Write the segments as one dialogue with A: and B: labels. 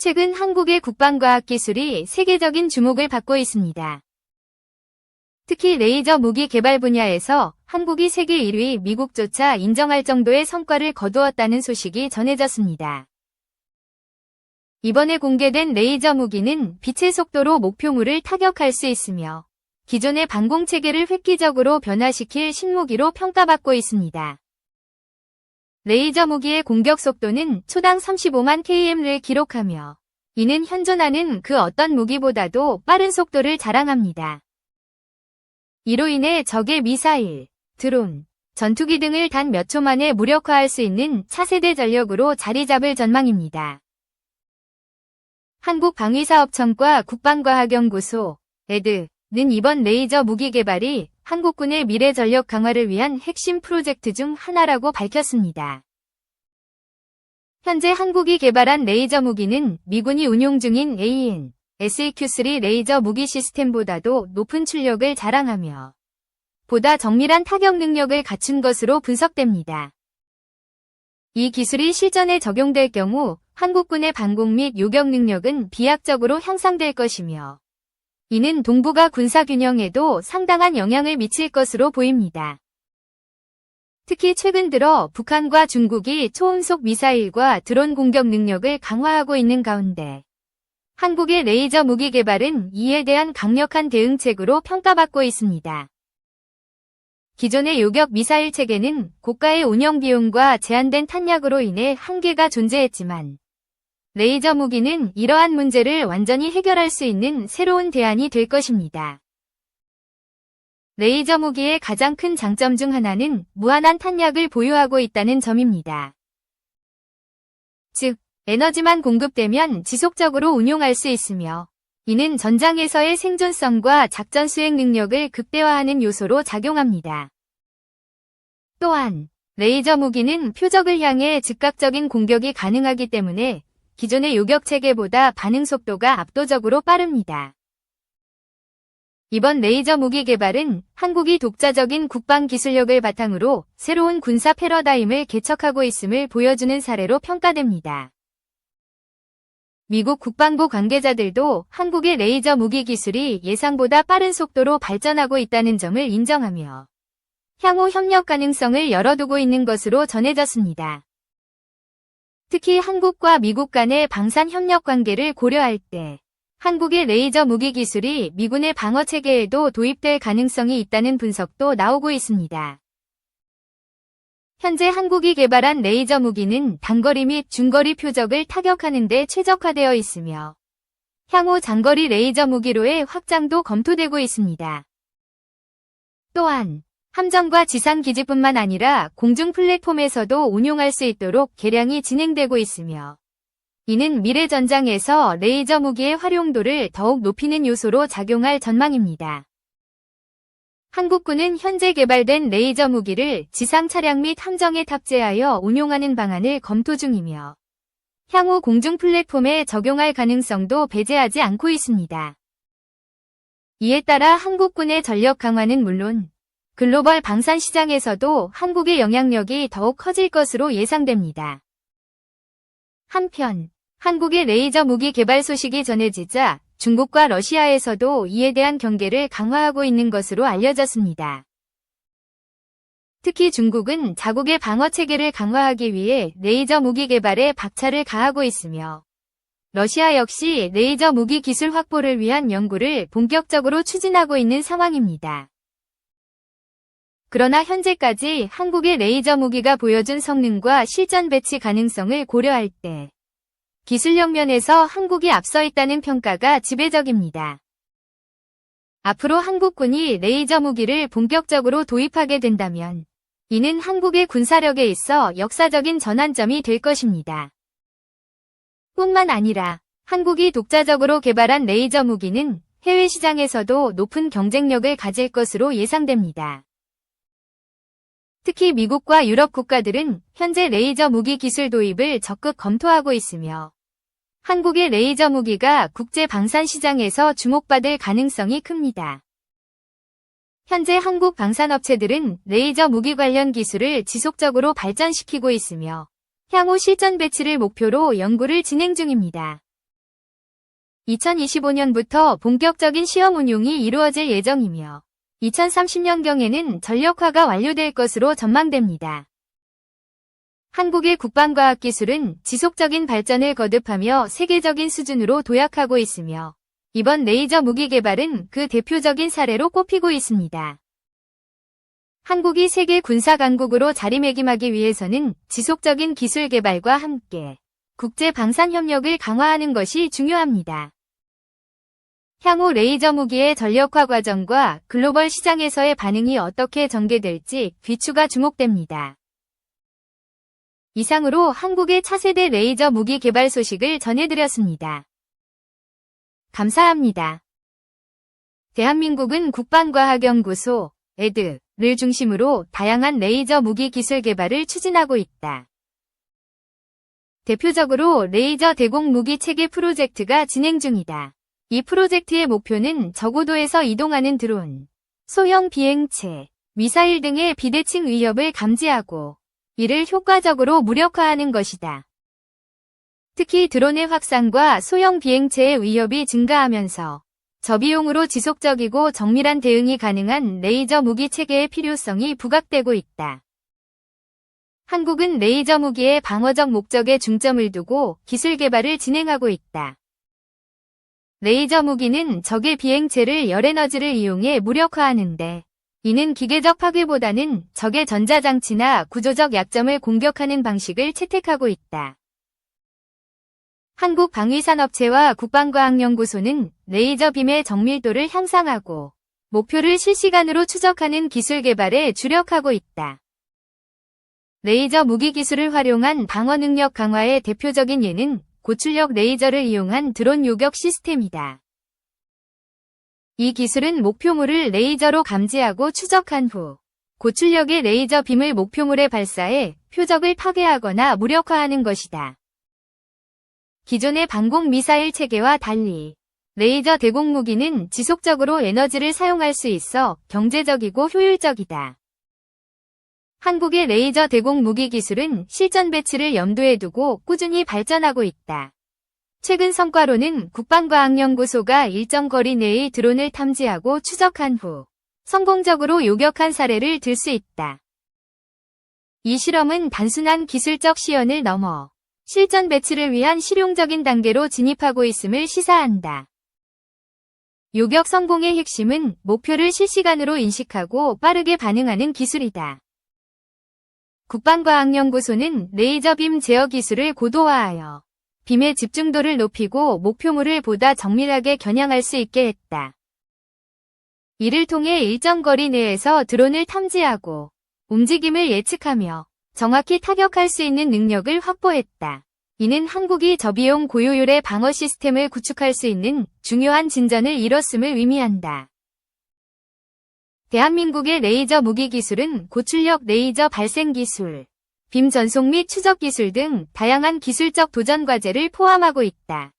A: 최근 한국의 국방과학 기술이 세계적인 주목을 받고 있습니다. 특히 레이저 무기 개발 분야에서 한국이 세계 1위 미국조차 인정할 정도의 성과를 거두었다는 소식이 전해졌습니다. 이번에 공개된 레이저 무기는 빛의 속도로 목표물을 타격할 수 있으며 기존의 방공체계를 획기적으로 변화시킬 신무기로 평가받고 있습니다. 레이저 무기의 공격 속도는 초당 35만 km를 기록하며 이는 현존하는 그 어떤 무기보다도 빠른 속도를 자랑합니다. 이로 인해 적의 미사일, 드론, 전투기 등을 단 몇 초 만에 무력화할 수 있는 차세대 전력으로 자리 잡을 전망입니다. 한국방위사업청과 국방과학연구소, ED는 이번 레이저 무기 개발이 한국군의 미래 전력 강화를 위한 핵심 프로젝트 중 하나라고 밝혔습니다. 현재 한국이 개발한 레이저 무기는 미군이 운용 중인 AN/SEQ-3 레이저 무기 시스템보다도 높은 출력을 자랑하며 보다 정밀한 타격 능력을 갖춘 것으로 분석됩니다. 이 기술이 실전에 적용될 경우 한국군의 방공 및 요격 능력은 비약적으로 향상될 것이며 이는 동북아 군사 균형에도 상당한 영향을 미칠 것으로 보입니다. 특히 최근 들어 북한과 중국이 초음속 미사일과 드론 공격 능력을 강화하고 있는 가운데 한국의 레이저 무기 개발은 이에 대한 강력한 대응책으로 평가받고 있습니다. 기존의 요격 미사일 체계는 고가의 운영 비용과 제한된 탄약으로 인해 한계가 존재했지만 레이저 무기는 이러한 문제를 완전히 해결할 수 있는 새로운 대안이 될 것입니다. 레이저 무기의 가장 큰 장점 중 하나는 무한한 탄약을 보유하고 있다는 점입니다. 즉, 에너지만 공급되면 지속적으로 운용할 수 있으며 이는 전장에서의 생존성과 작전 수행 능력을 극대화하는 요소로 작용합니다. 또한 레이저 무기는 표적을 향해 즉각적인 공격이 가능하기 때문에 기존의 요격 체계보다 반응 속도가 압도적으로 빠릅니다. 이번 레이저 무기 개발은 한국이 독자적인 국방 기술력을 바탕으로 새로운 군사 패러다임을 개척하고 있음을 보여주는 사례로 평가됩니다. 미국 국방부 관계자들도 한국의 레이저 무기 기술이 예상보다 빠른 속도로 발전하고 있다는 점을 인정하며 향후 협력 가능성을 열어두고 있는 것으로 전해졌습니다. 특히 한국과 미국 간의 방산 협력 관계를 고려할 때 한국의 레이저 무기 기술이 미군의 방어 체계에도 도입될 가능성이 있다는 분석도 나오고 있습니다. 현재 한국이 개발한 레이저 무기는 단거리 및 중거리 표적을 타격하는 데 최적화되어 있으며 향후 장거리 레이저 무기로의 확장도 검토되고 있습니다. 또한 함정과 지상 기지뿐만 아니라 공중 플랫폼에서도 운용할 수 있도록 개량이 진행되고 있으며 이는 미래 전장에서 레이저 무기의 활용도를 더욱 높이는 요소로 작용할 전망입니다. 한국군은 현재 개발된 레이저 무기를 지상 차량 및 함정에 탑재하여 운용하는 방안을 검토 중이며 향후 공중 플랫폼에 적용할 가능성도 배제하지 않고 있습니다. 이에 따라 한국군의 전력 강화는 물론 글로벌 방산 시장에서도 한국의 영향력이 더욱 커질 것으로 예상됩니다. 한편 한국의 레이저 무기 개발 소식이 전해지자 중국과 러시아에서도 이에 대한 경계를 강화하고 있는 것으로 알려졌습니다. 특히 중국은 자국의 방어 체계를 강화하기 위해 레이저 무기 개발에 박차를 가하고 있으며 러시아 역시 레이저 무기 기술 확보를 위한 연구를 본격적으로 추진하고 있는 상황입니다. 그러나 현재까지 한국의 레이저 무기가 보여준 성능과 실전 배치 가능성을 고려할 때 기술력 면에서 한국이 앞서 있다는 평가가 지배적입니다. 앞으로 한국군이 레이저 무기를 본격적으로 도입하게 된다면 이는 한국의 군사력에 있어 역사적인 전환점이 될 것입니다. 뿐만 아니라 한국이 독자적으로 개발한 레이저 무기는 해외 시장에서도 높은 경쟁력을 가질 것으로 예상됩니다. 특히 미국과 유럽 국가들은 현재 레이저 무기 기술 도입을 적극 검토하고 있으며 한국의 레이저 무기가 국제 방산 시장에서 주목받을 가능성이 큽니다. 현재 한국 방산업체들은 레이저 무기 관련 기술을 지속적으로 발전시키고 있으며 향후 실전 배치를 목표로 연구를 진행 중입니다. 2025년부터 본격적인 시험 운용이 이루어질 예정이며 2030년경에는 전력화가 완료될 것으로 전망됩니다. 한국의 국방과학기술은 지속적인 발전을 거듭하며 세계적인 수준으로 도약하고 있으며 이번 레이저 무기 개발은 그 대표적인 사례로 꼽히고 있습니다. 한국이 세계 군사 강국으로 자리매김하기 위해서는 지속적인 기술 개발과 함께 국제 방산 협력을 강화하는 것이 중요합니다. 향후 레이저 무기의 전력화 과정과 글로벌 시장에서의 반응이 어떻게 전개될지 귀추가 주목됩니다. 이상으로 한국의 차세대 레이저 무기 개발 소식을 전해드렸습니다. 감사합니다. 대한민국은 국방과학연구소, ED를 중심으로 다양한 레이저 무기 기술 개발을 추진하고 있다. 대표적으로 레이저 대공 무기 체계 프로젝트가 진행 중이다. 이 프로젝트의 목표는 저고도에서 이동하는 드론, 소형 비행체, 미사일 등의 비대칭 위협을 감지하고 이를 효과적으로 무력화하는 것이다. 특히 드론의 확산과 소형 비행체의 위협이 증가하면서 저비용으로 지속적이고 정밀한 대응이 가능한 레이저 무기 체계의 필요성이 부각되고 있다. 한국은 레이저 무기의 방어적 목적에 중점을 두고 기술 개발을 진행하고 있다. 레이저 무기는 적의 비행체를 열에너지를 이용해 무력화하는데 이는 기계적 파괴보다는 적의 전자장치나 구조적 약점을 공격하는 방식을 채택하고 있다. 한국방위산업체와 국방과학연구소는 레이저 빔의 정밀도를 향상하고 목표를 실시간으로 추적하는 기술 개발에 주력하고 있다. 레이저 무기 기술을 활용한 방어 능력 강화의 대표적인 예는 고출력 레이저를 이용한 드론 요격 시스템이다. 이 기술은 목표물을 레이저로 감지하고 추적한 후 고출력의 레이저 빔을 목표물에 발사해 표적을 파괴하거나 무력화하는 것이다. 기존의 방공 미사일 체계와 달리 레이저 대공 무기는 지속적으로 에너지를 사용할 수 있어 경제적이고 효율적이다. 한국의 레이저 대공 무기 기술은 실전 배치를 염두에 두고 꾸준히 발전하고 있다. 최근 성과로는 국방과학연구소가 일정 거리 내의 드론을 탐지하고 추적한 후 성공적으로 요격한 사례를 들 수 있다. 이 실험은 단순한 기술적 시연을 넘어 실전 배치를 위한 실용적인 단계로 진입하고 있음을 시사한다. 요격 성공의 핵심은 목표를 실시간으로 인식하고 빠르게 반응하는 기술이다. 국방과학연구소는 레이저 빔 제어 기술을 고도화하여 빔의 집중도를 높이고 목표물을 보다 정밀하게 겨냥할 수 있게 했다. 이를 통해 일정 거리 내에서 드론을 탐지하고 움직임을 예측하며 정확히 타격할 수 있는 능력을 확보했다. 이는 한국이 저비용 고효율의 방어 시스템을 구축할 수 있는 중요한 진전을 이뤘음을 의미한다. 대한민국의 레이저 무기 기술은 고출력 레이저 발생 기술, 빔 전송 및 추적 기술 등 다양한 기술적 도전 과제를 포함하고 있다.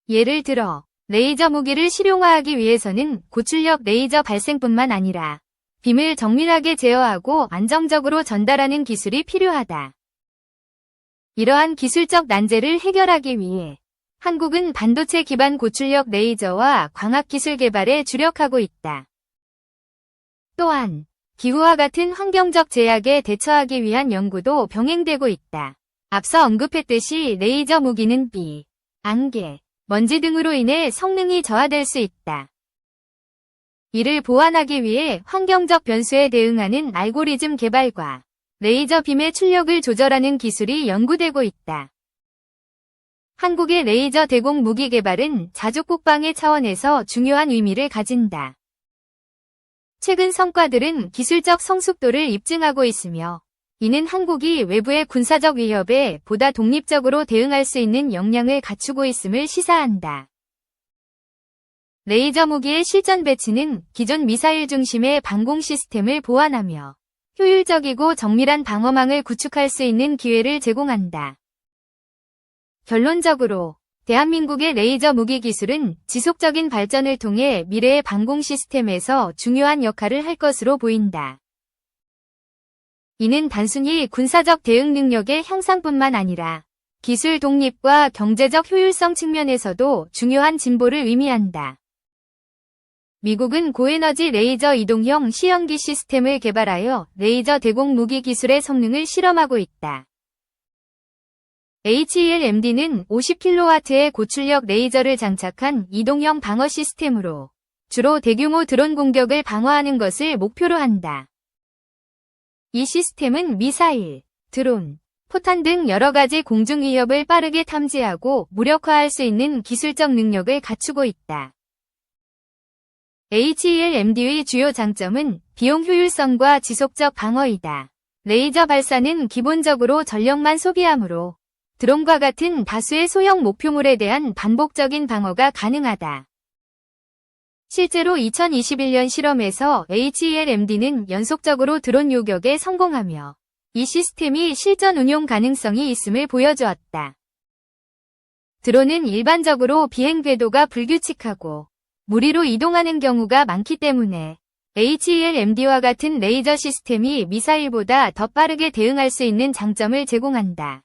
A: 예를 들어 레이저 무기를 실용화하기 위해서는 고출력 레이저 발생뿐만 아니라 빔을 정밀하게 제어하고 안정적으로 전달하는 기술이 필요하다. 이러한 기술적 난제를 해결하기 위해 한국은 반도체 기반 고출력 레이저와 광학기술 개발에 주력하고 있다. 또한 기후와 같은 환경적 제약에 대처하기 위한 연구도 병행되고 있다. 앞서 언급했듯이 레이저 무기는 비, 안개, 먼지 등으로 인해 성능이 저하될 수 있다. 이를 보완하기 위해 환경적 변수에 대응하는 알고리즘 개발과 레이저 빔의 출력을 조절하는 기술이 연구되고 있다. 한국의 레이저 대공 무기 개발은 자국 국방의 차원에서 중요한 의미를 가진다. 최근 성과들은 기술적 성숙도를 입증하고 있으며 이는 한국이 외부의 군사적 위협에 보다 독립적으로 대응할 수 있는 역량을 갖추고 있음을 시사한다. 레이저 무기의 실전 배치는 기존 미사일 중심의 방공 시스템을 보완하며 효율적이고 정밀한 방어망을 구축할 수 있는 기회를 제공한다. 결론적으로 대한민국의 레이저 무기 기술은 지속적인 발전을 통해 미래의 방공 시스템에서 중요한 역할을 할 것으로 보인다. 이는 단순히 군사적 대응 능력의 향상뿐만 아니라 기술 독립과 경제적 효율성 측면에서도 중요한 진보를 의미한다. 미국은 고에너지 레이저 이동형 시연기 시스템을 개발하여 레이저 대공 무기 기술의 성능을 실험하고 있다. HELMD는 50kW의 고출력 레이저를 장착한 이동형 방어 시스템으로 주로 대규모 드론 공격을 방어하는 것을 목표로 한다. 이 시스템은 미사일, 드론, 포탄 등 여러 가지 공중 위협을 빠르게 탐지하고 무력화할 수 있는 기술적 능력을 갖추고 있다. HELMD의 주요 장점은 비용 효율성과 지속적 방어이다. 레이저 발사는 기본적으로 전력만 소비하므로 드론과 같은 다수의 소형 목표물에 대한 반복적인 방어가 가능하다. 실제로 2021년 실험에서 HELMD는 연속적으로 드론 요격에 성공하며 이 시스템이 실전 운용 가능성이 있음을 보여주었다. 드론은 일반적으로 비행 궤도가 불규칙하고 물 위로 이동하는 경우가 많기 때문에 HELMD와 같은 레이저 시스템이 미사일보다 더 빠르게 대응할 수 있는 장점을 제공한다.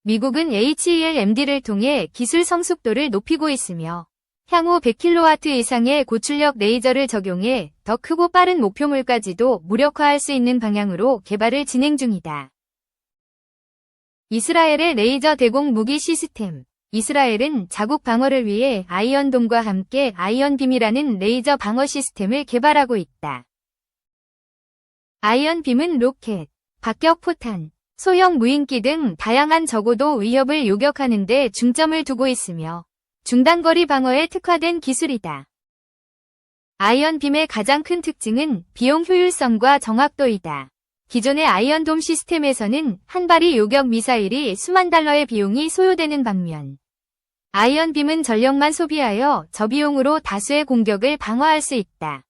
A: 미국은 HELMD를 통해 기술 성숙도를 높이고 있으며 향후 100kW 이상의 고출력 레이저를 적용해 더 크고 빠른 목표물까지도 무력화할 수 있는 방향으로 개발을 진행 중이다. 이스라엘의 레이저 대공 무기 시스템. 이스라엘은 자국 방어를 위해 아이언돔과 함께 아이언빔이라는 레이저 방어 시스템을 개발하고 있다. 아이언빔은 로켓, 박격 포탄, 소형 무인기 등 다양한 저고도 위협을 요격하는 데 중점을 두고 있으며 중단거리 방어에 특화된 기술이다. 아이언빔의 가장 큰 특징은 비용 효율성과 정확도이다. 기존의 아이언돔 시스템에서는 한 발이 요격 미사일이 수만 달러의 비용이 소요되는 반면 아이언빔은 전력만 소비하여 저비용으로 다수의 공격을 방어할 수 있다.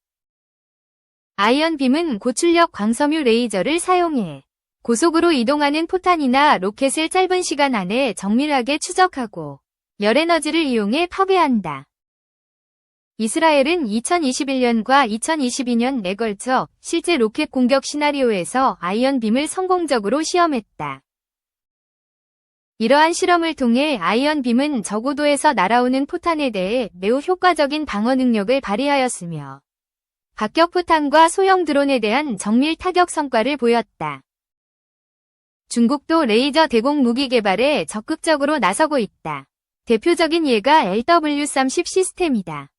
A: 아이언빔은 고출력 광섬유 레이저를 사용해 고속으로 이동하는 포탄이나 로켓을 짧은 시간 안에 정밀하게 추적하고 열에너지를 이용해 파괴한다. 이스라엘은 2021년과 2022년에 걸쳐 실제 로켓 공격 시나리오에서 아이언빔을 성공적으로 시험했다. 이러한 실험을 통해 아이언빔은 저고도에서 날아오는 포탄에 대해 매우 효과적인 방어 능력을 발휘하였으며 박격포탄과 소형 드론에 대한 정밀 타격 성과를 보였다. 중국도 레이저 대공 무기 개발에 적극적으로 나서고 있다. 대표적인 예가 LW-30 시스템이다.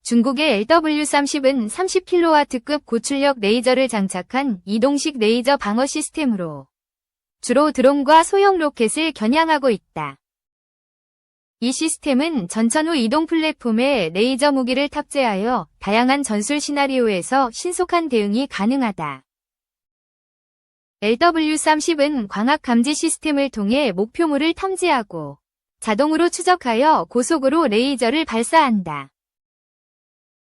A: 중국의 LW-30은 30kW급 고출력 레이저를 장착한 이동식 레이저 방어 시스템으로 주로 드론과 소형 로켓을 겨냥하고 있다. 이 시스템은 전천 후 이동 플랫폼에 레이저 무기를 탑재하여 다양한 전술 시나리오에서 신속한 대응이 가능하다. LW-30은 광학 감지 시스템을 통해 목표물을 탐지하고 자동으로 추적하여 고속으로 레이저를 발사한다.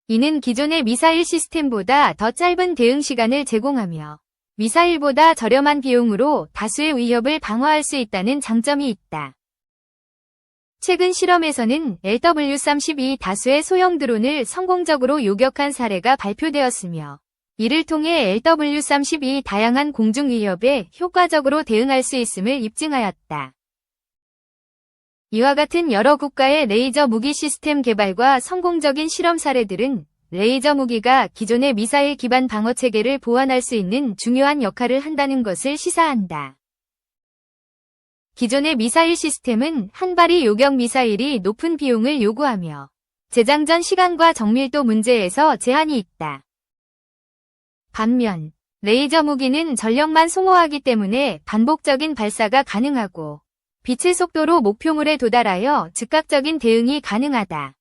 A: 이는 기존의 미사일 시스템보다 더 짧은 대응 시간을 제공하며 미사일보다 저렴한 비용으로 다수의 위협을 방어할 수 있다는 장점이 있다. 최근 실험에서는 LW-30이 다수의 소형 드론을 성공적으로 요격한 사례가 발표되었으며 이를 통해 LW-30이 다양한 공중 위협에 효과적으로 대응할 수 있음을 입증하였다. 이와 같은 여러 국가의 레이저 무기 시스템 개발과 성공적인 실험 사례들은 레이저 무기가 기존의 미사일 기반 방어 체계를 보완할 수 있는 중요한 역할을 한다는 것을 시사한다. 기존의 미사일 시스템은 한 발이 요격 미사일이 높은 비용을 요구하며 재장전 시간과 정밀도 문제에서 제한이 있다. 반면 레이저 무기는 전력만 소모하기 때문에 반복적인 발사가 가능하고 빛의 속도로 목표물에 도달하여 즉각적인 대응이 가능하다.